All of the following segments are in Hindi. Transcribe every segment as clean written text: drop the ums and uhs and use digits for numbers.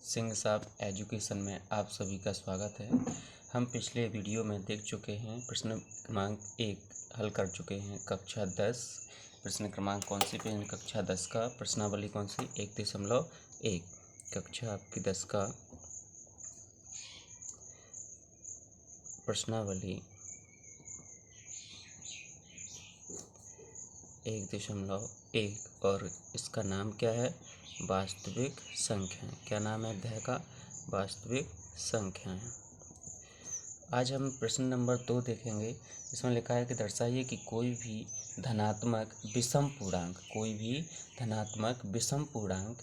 सिंह साहब एजुकेशन में आप सभी का स्वागत है। हम पिछले वीडियो में देख चुके हैं, प्रश्न क्रमांक 1 हल कर चुके हैं। कक्षा 10 प्रश्न क्रमांक कौन सी पे? कक्षा 10 का प्रश्नावली कौन सी? 1.1 कक्षा आपकी 10 का प्रश्नावली 1.1 और इसका नाम क्या है? वास्तविक संख्याएं। क्या नाम है अध्याय का? वास्तविक संख्याएं। आज हम प्रश्न नंबर 2 देखेंगे। इसमें लिखा है कि दर्शाइए कि कोई भी धनात्मक विषम पूर्णांक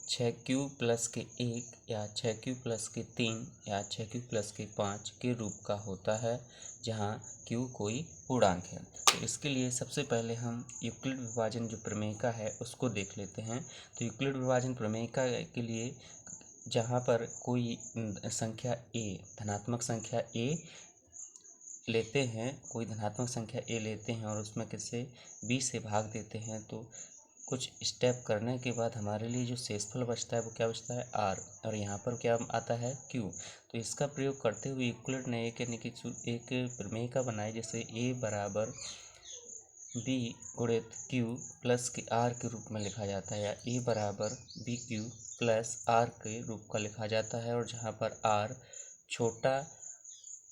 6q प्लस के 1 या 6q प्लस के 3 या 6q प्लस के 5 के रूप का होता है, जहां q कोई पूर्णांक है। तो इसके लिए सबसे पहले हम यूक्लिड विभाजन जो प्रमेयिका है उसको देख लेते हैं। तो यूक्लिड विभाजन प्रमेयिका के लिए जहाँ पर कोई संख्या a धनात्मक संख्या a लेते हैं, कोई धनात्मक संख्या a लेते हैं और उसमें किसे b से भाग देते हैं, तो कुछ स्टेप करने के बाद हमारे लिए जो शेषफल बचता है वो क्या बचता है? r। और यहाँ पर क्या आता है? q। तो इसका प्रयोग करते हुए यूक्लिड ने एक प्रमेयिका बनाई, जैसे a बराबर b गुणित q प्लस के r के रूप में लिखा जाता है, या a बराबर bq प्लस r के रूप का लिखा जाता है। और जहाँ पर r छोटा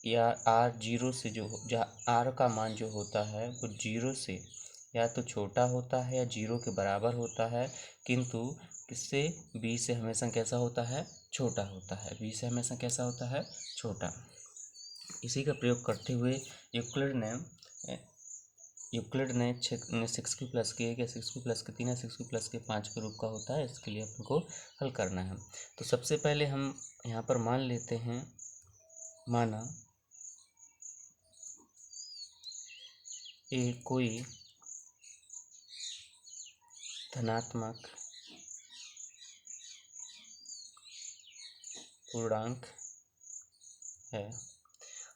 या r जीरो से जहाँ r का मान जो होता है वो जीरो से या तो छोटा होता है या जीरो के बराबर होता है, किंतु किससे? b से हमेशा कैसा होता है? छोटा होता है। b से हमेशा कैसा होता है? छोटा। इसी का प्रयोग करते हुए यूक्लिड ने 6q प्लस के 1 या 6q प्लस के 3 या 6q प्लस के 5 के रूप का होता है। इसके लिए हमको हल करना है। तो सबसे पहले हम यहाँ पर मान लेते हैं, माना ए कोई धनात्मक पूर्णांक है।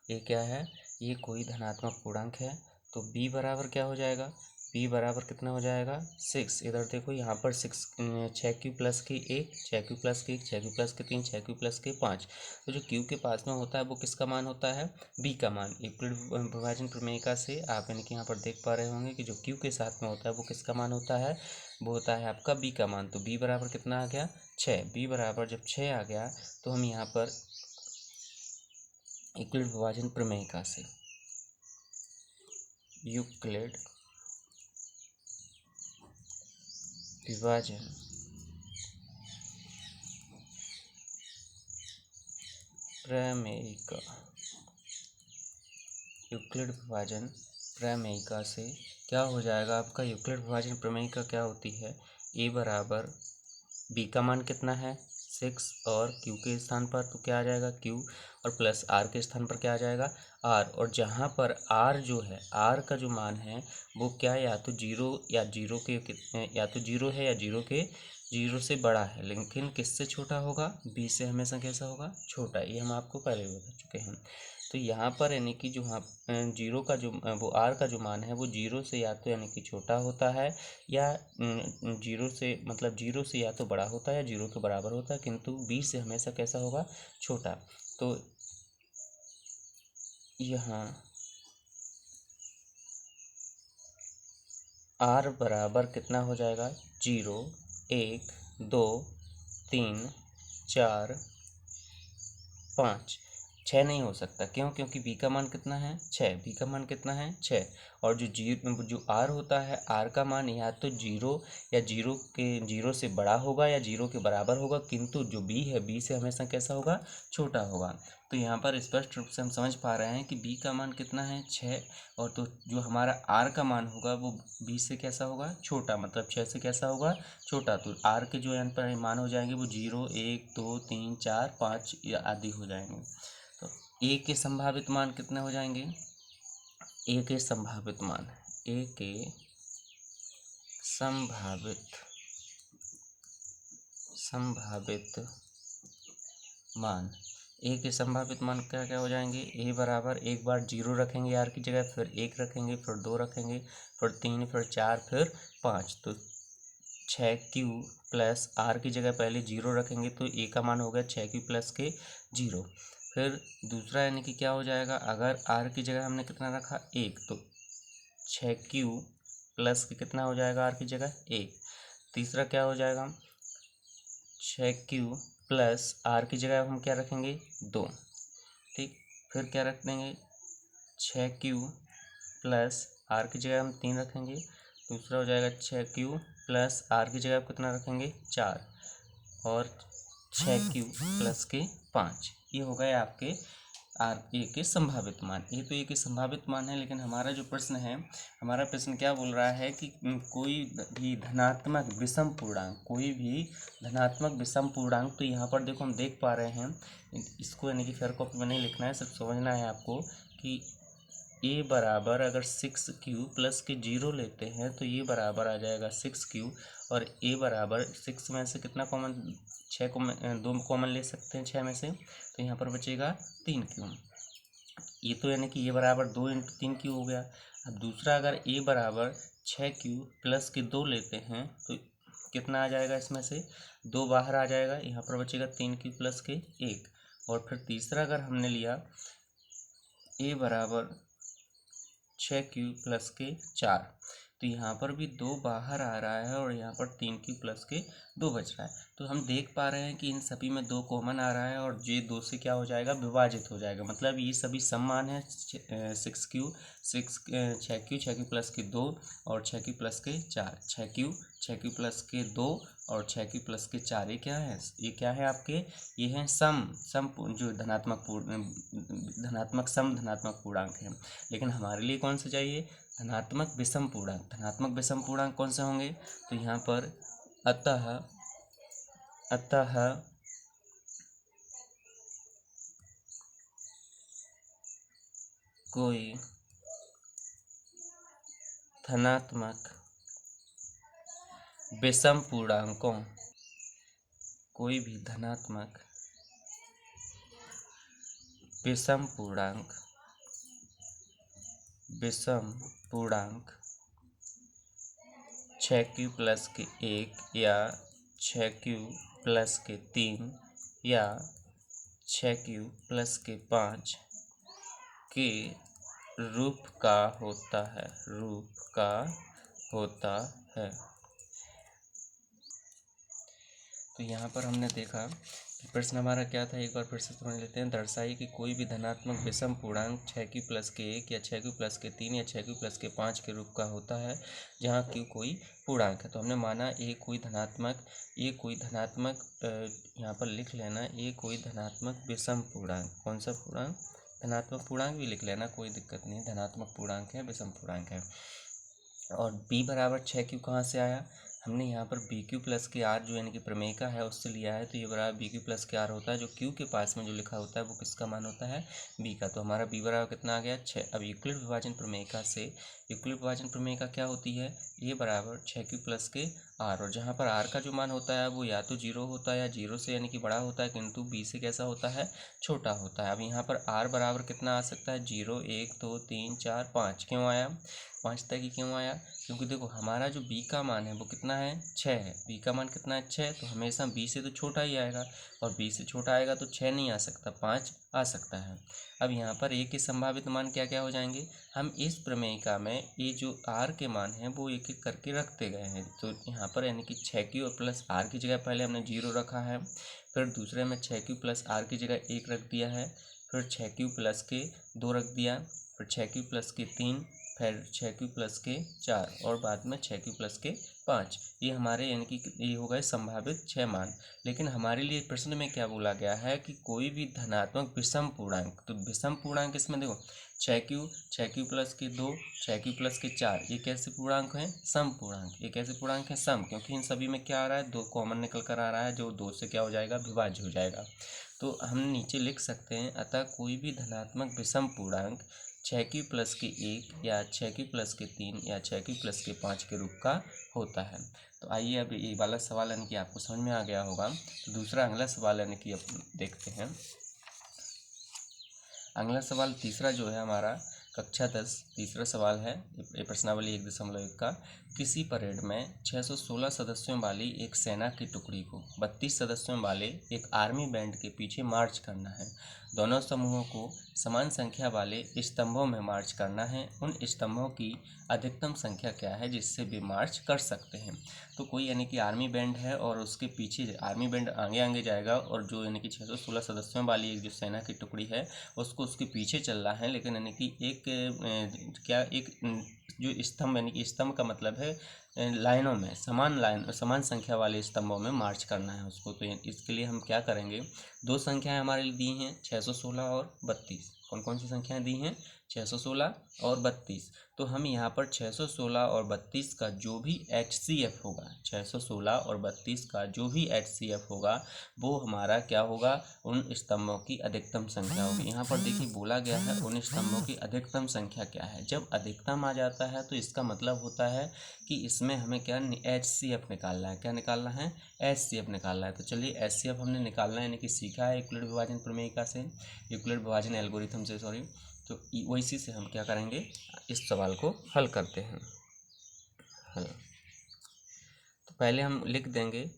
ये क्या है? ये कोई धनात्मक पूर्णांक है। तो b बराबर क्या हो जाएगा? b बराबर कितना हो जाएगा? 6। इधर देखो, यहाँ पर 6q प्लस के 1 6q प्लस के 1 6q प्लस के 3 6q प्लस के 5। तो जो q के पास में होता है वो किसका मान होता है? b का मान। यूक्लिड विभाजन प्रमेयिका से आप यानी कि यहाँ पर देख पा रहे होंगे कि जो q के साथ में होता है वो किसका मान होता है? वो होता है आपका b का मान। तो b बराबर कितना आ गया? 6। b बराबर जब 6 आ गया तो हम यहाँ पर यूक्लिड विभाजन प्रमेयिका से यूक्लिड विभाजन प्रमेयिका यूक्लिड विभाजन प्रमेयिका से क्या हो जाएगा आपका? यूक्लिड विभाजन प्रमेयिका क्या होती है? a बराबर b का मान कितना है? 6 और q के स्थान पर तो क्या आ जाएगा? q और प्लस r के स्थान पर क्या आ जाएगा? r। और जहाँ पर r जो है, r का जो मान है वो क्या, या तो जीरो या जीरो है या जीरो से बड़ा है, लेकिन किससे छोटा होगा? b से हमेशा कैसा होगा? छोटा। ये हम आपको पहले भी बता चुके हैं। तो यहाँ पर यानी कि जो जीरो का जो वो r का जो मान है वो जीरो से या तो यानी कि छोटा होता है, या जीरो से या तो बड़ा होता है या जीरो के बराबर होता है, किंतु b से हमेशा कैसा होगा? छोटा। तो यहाँ r बराबर कितना हो जाएगा? 0 1 2 3 4 5। 6 नहीं हो सकता। क्यों? क्योंकि b का मान कितना है? 6। b का मान कितना है? 6। और जो r होता है, r का मान या तो जीरो से बड़ा होगा या जीरो के बराबर होगा, किंतु जो b है b से हमेशा कैसा होगा? छोटा होगा। तो यहाँ पर स्पष्ट रूप से हम समझ पा रहे हैं कि b का मान कितना है? 6। और तो जो हमारा r का मान होगा वो b से कैसा होगा? छोटा, मतलब 6 से कैसा होगा? छोटा। तो r के जो यहाँ पर मान हो जाएंगे वो 0 1 2 3 4 5 आदि हो जाएंगे। तो a के संभावित मान कितने हो जाएंगे? a के संभावित मान क्या क्या हो जाएंगे? a बराबर एक बार 0 रखेंगे r की जगह, फिर 1 रखेंगे, फिर 2 रखेंगे, फिर 3, फिर 4, फिर 5। तो 6q प्लस आर की जगह पहले 0 रखेंगे तो ए का मान हो गया 6q प्लस के 0। फिर दूसरा यानी कि क्या हो जाएगा, अगर आर की जगह हमने कितना रखा 1 तो 6q प्लस के कितना हो जाएगा आर की जगह 1। तीसरा क्या हो जाएगा 6q प्लस आर की जगह हम क्या रखेंगे 2, ठीक। फिर क्या रख देंगे 6q प्लस आर की जगह हम 3 रखेंगे। दूसरा हो जाएगा 6q प्लस आर की जगह कितना रखेंगे 4 और 6q प्लस के 5। ये हो गए आपके आर ए के संभावित मान। ये तो ए के संभावित मान है, लेकिन हमारा जो प्रश्न है, हमारा प्रश्न क्या बोल रहा है कि कोई भी धनात्मक विषम पूर्णांक, कोई भी धनात्मक विषम पूर्णांक। तो यहाँ पर देखो हम देख पा रहे हैं इसको, यानी कि फेयर कॉपी में नहीं लिखना है, सिर्फ समझना है आपको कि ए बराबर अगर 6q प्लस के 0 लेते हैं तो ये बराबर आ जाएगा 6q, और ए बराबर 6 में से कितना कॉमन, 6 कॉमन, 2 कॉमन ले सकते हैं 6 में से, तो यहाँ पर बचेगा 3q। ये तो यानी कि ये बराबर 2 × 3q हो गया। अब दूसरा अगर ए बराबर 6q प्लस के 2 लेते हैं तो कितना आ जाएगा, इसमें से 2 बाहर आ जाएगा, यहाँ पर बचेगा 3q प्लस के 1। और फिर तीसरा अगर हमने लिया ए बराबर 6q प्लस के 4, तो यहाँ पर भी 2 बाहर आ रहा है और यहाँ पर 3q प्लस के 2 बच रहा है। तो हम देख पा रहे हैं कि इन सभी में 2 कॉमन आ रहा है और ये 2 से क्या हो जाएगा, विभाजित हो जाएगा। मतलब ये सभी समान है 6q 6q प्लस के 2 और 6q प्लस के 4, 6q प्लस के 2 और 6q प्लस के 4। ये क्या है, ये क्या है आपके, ये हैं सम जो धनात्मक सम धनात्मक पूर्णांक है। लेकिन हमारे लिए कौन सा चाहिए, धनात्मक विषम पूर्णांक। धनात्मक विषम पूर्णांक कौन से होंगे, तो यहाँ पर अतः कोई धनात्मक विषम पूर्णांकों, कोई भी धनात्मक विषम पूर्णांक 6q प्लस के 1 या 6q प्लस के 3 या 6q प्लस के 5 के रूप का होता है। तो यहाँ पर हमने देखा कि प्रश्न हमारा क्या था, एक बार फिर से समझ लेते हैं। दर्शाइए कि कोई भी धनात्मक विषम पूर्णांक 6q प्लस के 1 या 6q प्लस के 3 या 6q प्लस के 5 के रूप का होता है जहाँ q कोई पूर्णांक है। तो हमने माना ये कोई धनात्मक यहाँ पर लिख लेना, ये कोई धनात्मक विषम पूर्णांक। कौन सा पूर्णांक, धनात्मक पूर्णांक भी लिख लेना, कोई दिक्कत नहीं, धनात्मक पूर्णांक है, विषम पूर्णांक है। और b बराबर 6q कहाँ से आया, हमने यहाँ पर bq प्लस के r जो यानी कि प्रमेयिका है उससे लिया है। तो ये बराबर bq प्लस के r होता है, जो q के पास में जो लिखा होता है वो किसका मान होता है, b का। तो हमारा b बराबर कितना आ गया 6। अब यूक्लिड विभाजन प्रमेयिका से, यूक्लिड विभाजन प्रमेयिका क्या होती है, a बराबर 6q प्लस के r, और जहाँ पर r का जो मान होता है वो या तो 0 होता है या 0 से यानी कि बड़ा होता है, किंतु b से कैसा होता है, छोटा होता है। अब यहाँ पर r बराबर कितना आ सकता है, 0 1 2 3 4 5। क्यों आया 5 तक ही क्यों आया, क्योंकि देखो हमारा जो b का मान है वो कितना है 6 है, b का मान कितना है 6, तो हमेशा b से तो छोटा ही आएगा, और b से छोटा आएगा तो 6 नहीं आ सकता, 5 आ सकता है। अब यहाँ पर a के संभावित मान क्या क्या हो जाएंगे, हम इस प्रमेयिका में ये जो r के मान हैं वो एक एक करके रखते गए हैं। तो यहाँ पर यानी कि 6q प्लस r की जगह पहले हमने 0 रखा है, फिर दूसरे में 6q प्लस r की जगह 1 रख दिया है, फिर 6q प्लस के 2 रख दिया, फिर 6q प्लस के 3, फिर 6q प्लस के 4 और बाद में 6q प्लस के 5। ये हमारे यानी कि ये हो गए संभावित 6 मान। लेकिन हमारे लिए प्रश्न में क्या बोला गया है कि कोई भी धनात्मक विषम पूर्णांक, तो विषम पूर्णांक इसमें देखो 6q प्लस के 2, 6q प्लस के 4, ये कैसे पूर्णांक हैं, सम पूर्णांक। ये कैसे पूर्णांक हैं, सम, क्योंकि इन सभी में क्या आ रहा है, 2 कॉमन निकल कर आ रहा है, जो 2 से क्या हो जाएगा, विभाज्य हो जाएगा। तो हम नीचे लिख सकते हैं, अतः कोई भी धनात्मक विषम पूर्णांक 6q प्लस के 1 या 6q प्लस के 3 या 6q प्लस के 5 के रूप का होता है। तो आइए अब ये वाला सवाल यानी कि आपको समझ में आ गया होगा। तो दूसरा अगला सवाल यानी कि अब देखते हैं। अगला सवाल तीसरा जो है हमारा कक्षा 10 तीसरा सवाल है, ये प्रश्नावली 1.1 का। किसी परेड में 616 सदस्यों वाली एक सेना की टुकड़ी को 32 सदस्यों वाले एक आर्मी बैंड के पीछे मार्च करना है। दोनों समूहों को समान संख्या वाले स्तंभों में मार्च करना है। उन स्तंभों की अधिकतम संख्या क्या है जिससे वे मार्च कर सकते हैं। तो कोई यानी कि आर्मी बैंड है और उसके पीछे आर्मी बैंड आगे आगे जाएगा और जो यानी कि 616 सदस्यों वाली एक जो सेना की टुकड़ी है उसको उसके पीछे चल रहा है, लेकिन यानी कि एक जो स्तंभ यानी कि स्तंभ का मतलब है लाइनों में समान संख्या वाले स्तंभों में मार्च करना है उसको। तो इसके लिए हम क्या करेंगे, दो संख्याएं हमारे लिए दी हैं 616 और 32। कौन कौन सी संख्याएं दी हैं, 616 और 32। तो हम यहाँ पर 616 और 32 का जो भी HCF होगा, 616 और 32 का जो भी HCF होगा वो हमारा क्या होगा, उन स्तंभों की अधिकतम संख्या होगी। यहाँ पर देखिए बोला गया है उन स्तंभों की अधिकतम संख्या क्या है। जब अधिकतम आ जाता है तो इसका मतलब होता है कि इसमें हमें क्या HCF निकालना है। क्या निकालना है, HCF निकालना है। तो चलिए HCF हमने निकालना है यानी कि सीखा है यूक्लिड विभाजन प्रमेयिका से, यूक्लिड विभाजन एल्गोरिथम से, सॉरी। तो वैसी से हम क्या करेंगे, इस सवाल को हल करते हैं। हल तो पहले हम लिख देंगे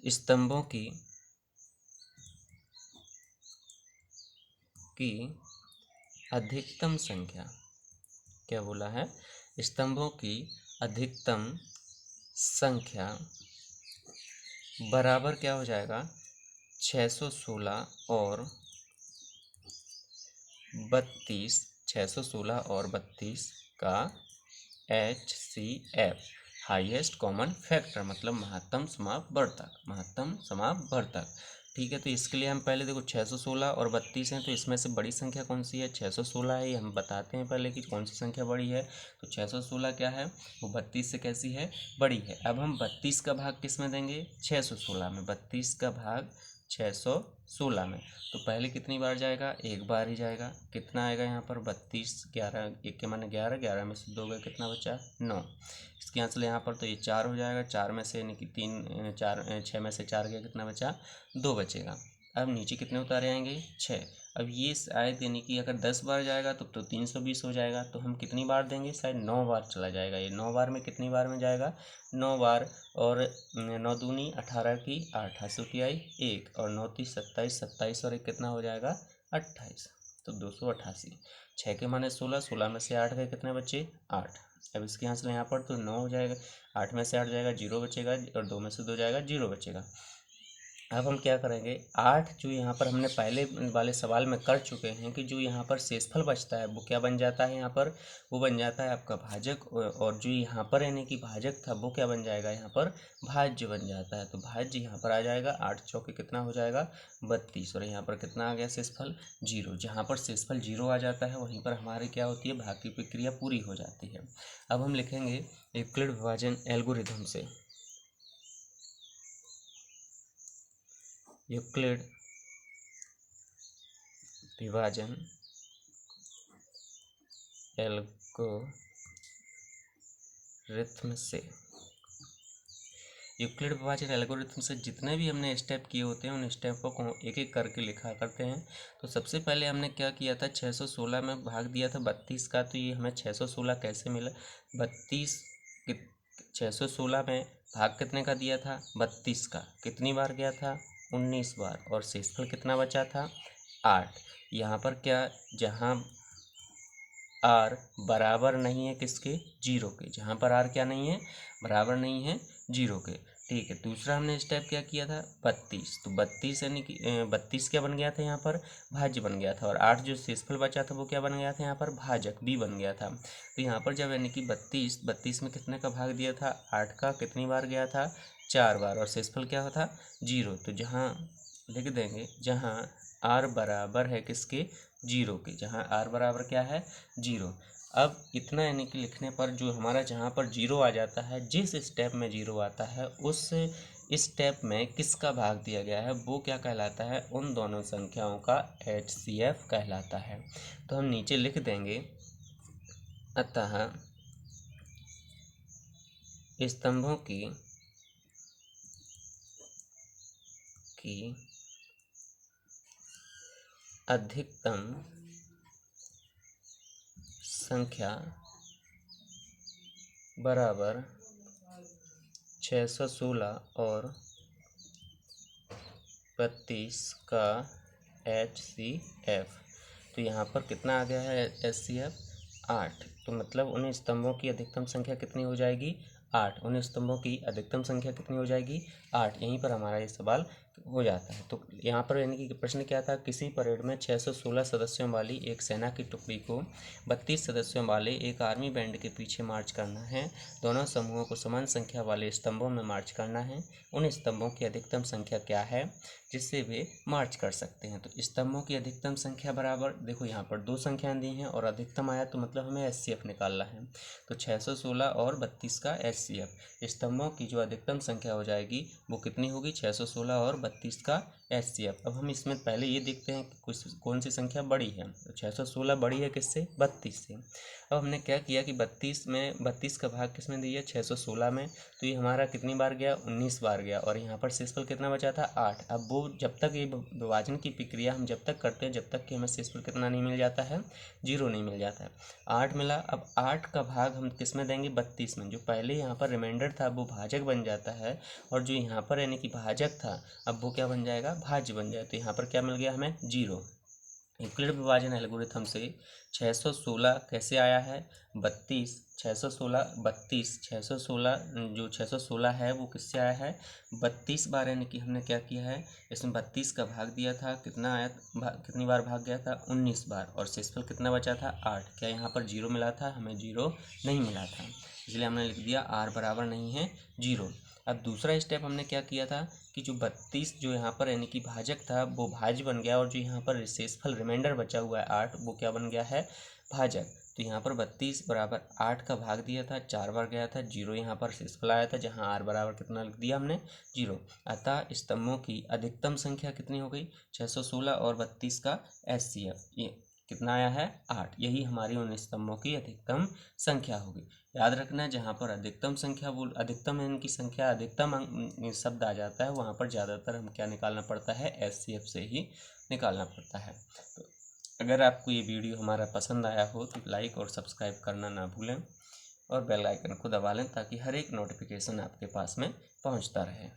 स्तंभों की अधिकतम संख्या। क्या बोला है, स्तंभों की अधिकतम संख्या बराबर क्या हो जाएगा, 616 और 32, 616 और 32 का HCF, हाईएस्ट कॉमन फैक्टर, मतलब महत्तम समापवर्तक, महत्तम समापवर्तक। ठीक है, तो इसके लिए हम पहले देखो 616 और 32 हैं, तो इसमें से बड़ी संख्या कौन सी है, 616 है। ये हम बताते हैं पहले कि कौन सी संख्या बड़ी है। तो 616 क्या है, वो 32 से कैसी है, बड़ी है। अब हम 32 का भाग किस में देंगे, 616 में। 32 का भाग 616 में, तो पहले कितनी बार जाएगा, एक बार ही जाएगा। कितना आएगा यहाँ पर, 32, 11, एक के माने 11, 11 में से 2 गए, कितना बचा, 9। इसके यहाँ से यहाँ पर तो ये 4 हो जाएगा, 4 में से यानी कि 3, 4, 6 में से 4 गया, कितना बचा, 2 बचेगा। अब नीचे कितने उतारे आएंगे, 6। अब ये शायद यानी कि अगर 10 बार जाएगा तो 320 हो जाएगा। तो हम कितनी बार देंगे, शायद 9 बार चला जाएगा। ये 9 बार में कितनी बार में जाएगा, 9 बार। और 9 दूनी 18 की 8, 80 आई 1, और 9 30 27, 27 और 1 कितना हो जाएगा, 28। तो 288। 6 के माने 16, 16 में से 8 गए, कितने बचे, 8। अब इसके यहाँ से यहाँ पर तो 9 हो जाएगा, 8 में से 8 जाएगा, 0 बचेगा, और 2 में से 2 जाएगा, 0 बचेगा। अब हम क्या करेंगे, 8 जो यहाँ पर हमने पहले वाले सवाल में कर चुके हैं कि जो यहाँ पर शेषफल बचता है वो क्या बन जाता है, यहाँ पर वो बन जाता है आपका भाजक, और जो यहाँ पर यानी कि भाजक था वो क्या बन जाएगा, यहाँ पर भाज्य बन जाता है। तो भाज्य यहाँ पर आ जाएगा, 8 चौके कितना हो जाएगा, 32, और यहाँ पर कितना आ गया शेषफल, 0। जहाँ पर शेषफल 0 आ जाता है वहीं पर हमारी क्या होती है, भाग की प्रक्रिया पूरी हो जाती है। अब हम लिखेंगे यूक्लिड विभाजन एल्गोरिथम से, यूक्लिड विभाजन एल्गोरिथम से, यूक्लिड विभाजन एल्गोरिथम से जितने भी हमने स्टेप किए होते हैं उन स्टेपों को एक एक करके लिखा करते हैं। तो सबसे पहले हमने क्या किया था, 616 में भाग दिया था 32 का। तो ये हमें 616 कैसे मिला, 32 616 में भाग कितने का दिया था, 32 का। कितनी बार गया था, 19 बार, और शेषफल कितना बचा था, 8। यहाँ पर क्या, जहाँ आर बराबर नहीं है किसके, 0 के, जहाँ पर आर क्या नहीं है, बराबर नहीं है 0 के। ठीक है, दूसरा हमने स्टेप क्या किया था, 32। तो 32 यानी कि 32 क्या बन गया था, यहाँ पर भाज्य बन गया था, और 8 जो शेषफल बचा था वो क्या बन गया था, यहाँ पर भाजक भी बन गया था। तो यहाँ पर जब यानी कि 32 में कितने का भाग दिया था, 8 का, कितनी बार गया था, 4 बार, और शेषफल क्या था, 0। तो जहाँ लिख देंगे, जहाँ आर बराबर है किसके, 0 के, जहाँ आर बराबर क्या है, 0। अब इतना यानी कि लिखने पर जो हमारा जहाँ पर 0 आ जाता है, जिस स्टेप में 0 आता है उस स्टेप में किसका भाग दिया गया है वो क्या कहलाता है, उन दोनों संख्याओं का HCF कहलाता है। तो हम नीचे लिख देंगे, अतः स्तंभों की अधिकतम संख्या बराबर 616 और 32 का HCF। तो यहाँ पर कितना आ गया है HCF? 8। तो मतलब उन स्तंभों की अधिकतम संख्या कितनी हो जाएगी? 8। उन स्तंभों की अधिकतम संख्या कितनी हो जाएगी? 8। यहीं पर हमारा ये सवाल हो जाता है। तो यहाँ पर यानी कि प्रश्न क्या था? किसी परेड में 616 सदस्यों वाली एक सेना की टुकड़ी को 32 सदस्यों वाले एक आर्मी बैंड के पीछे मार्च करना है। दोनों समूहों को समान संख्या वाले स्तंभों में मार्च करना है। उन स्तंभों की अधिकतम संख्या क्या है जिससे वे मार्च कर सकते हैं? तो स्तंभों की अधिकतम संख्या बराबर, देखो यहाँ पर दो संख्याएं दी हैं और अधिकतम आया तो मतलब हमें HCF निकालना है। तो 616 और 32 का HCF, स्तंभों की जो अधिकतम संख्या हो जाएगी वो कितनी होगी? 616 और 32 का HCF। अब हम इसमें पहले ये देखते हैं कि कौन सी संख्या बड़ी है। तो 616 बड़ी है किससे? 32 से। अब हमने क्या किया कि 32 का भाग किस में दिया? 616 में। तो ये हमारा कितनी बार गया? 19 बार गया। और यहाँ पर शेषफल कितना बचा था? 8। अब वो जब तक ये विभाजन की प्रक्रिया हम जब तक करते हैं जब तक कि हमें शेषफल कितना नहीं मिल जाता है? 0 नहीं मिल जाता है। 8 मिला। अब 8 का भाग हम किस में देंगे? 32 में। जो पहले यहाँ पर रिमाइंडर था वो भाजक बन जाता है और जो यहाँ पर यानी कि भाजक था अब वो क्या बन जाएगा? भाज्य बन जाए। तो यहाँ पर क्या मिल गया हमें? 0। यूक्लिड विभाजन एल्गोरिथम से 616 कैसे आया है? 32 616 जो 616 है वो किससे आया है? 32 बार, यानी कि हमने क्या किया है इसमें 32 का भाग दिया था। कितना आया? कितनी बार भाग गया था? 19 बार। और शेषफल कितना बचा था? 8। क्या यहाँ पर 0 मिला था? हमें 0 नहीं मिला था, इसलिए हमने लिख दिया R बराबर नहीं है 0। अब दूसरा स्टेप हमने क्या किया था कि जो 32 जो यहाँ पर यानी कि भाजक था वो भाज्य बन गया और जो यहाँ पर शेषफल रिमाइंडर बचा हुआ है 8 वो क्या बन गया है? भाजक। तो यहाँ पर 32 बराबर 8 का भाग दिया था, 4 बार गया था, 0 यहाँ पर शेषफल आया था जहाँ R बराबर कितना लिख दिया हमने? 0। अतः स्तंभों की अधिकतम संख्या कितनी हो गई? 616 और 32 का HCF। ये कितना आया है? 8। यही हमारी उन स्तंभों की अधिकतम संख्या होगी। याद रखना जहाँ पर अधिकतम संख्या वो अधिकतम इनकी संख्या अधिकतम शब्द आ जाता है वहाँ पर ज़्यादातर हम क्या निकालना पड़ता है? HCF से ही निकालना पड़ता है। तो अगर आपको ये वीडियो हमारा पसंद आया हो तो लाइक और सब्सक्राइब करना ना भूलें और बेल आइकन को दबा लें ताकि हर एक नोटिफिकेशन आपके पास में पहुँचता रहे।